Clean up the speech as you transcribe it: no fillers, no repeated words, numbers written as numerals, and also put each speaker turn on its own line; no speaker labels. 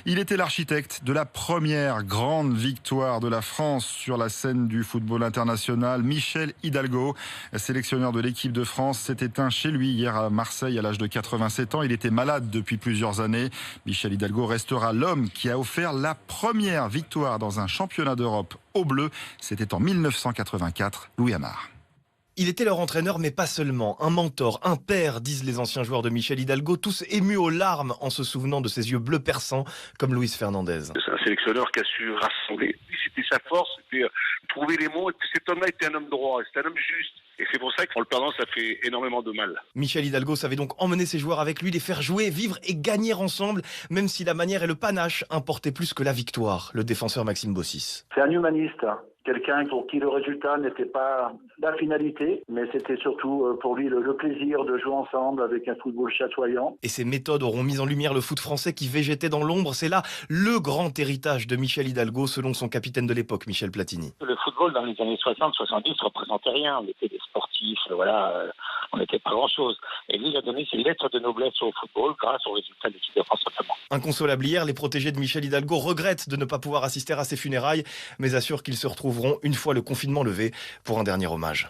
Il était l'architecte de la première grande victoire de la France sur la scène du football international. Michel Hidalgo, sélectionneur de l'équipe de France, s'est éteint chez lui hier à Marseille à l'âge de 87 ans. Il était malade depuis plusieurs années. Michel Hidalgo restera l'homme qui a offert la première victoire dans un championnat d'Europe au bleu. C'était en 1984, Louis Amar.
Il était leur entraîneur, mais pas seulement. Un mentor, un père, disent les anciens joueurs de Michel Hidalgo, tous émus aux larmes en se souvenant de ses yeux bleus perçants, comme Luis Fernandez.
C'est un sélectionneur qui a su rassembler. C'était sa force, c'était trouver les mots. Et puis cet homme-là était un homme droit, c'était un homme juste. Et c'est pour ça qu'en le perdant, ça fait énormément de mal.
Michel Hidalgo savait donc emmener ses joueurs avec lui, les faire jouer, vivre et gagner ensemble, même si la manière et le panache importaient plus que la victoire. Le défenseur Maxime Bossis.
C'est un humaniste. Quelqu'un pour qui le résultat n'était pas la finalité, mais c'était surtout pour lui le plaisir de jouer ensemble avec un football chatoyant.
Et ces méthodes auront mis en lumière le foot français qui végétait dans l'ombre. C'est là le grand héritage de Michel Hidalgo, selon son capitaine de l'époque, Michel Platini.
Le football dans les années 60-70 ne représentait rien. On était des sportifs, on n'était pas grand-chose. Et lui, il a donné ses lettres de noblesse au football grâce aux résultats de l'équipe de France notamment.
Inconsolables hier, les protégés de Michel Hidalgo regrettent de ne pas pouvoir assister à ses funérailles, mais assurent qu'ils se retrouveront une fois le confinement levé pour un dernier hommage.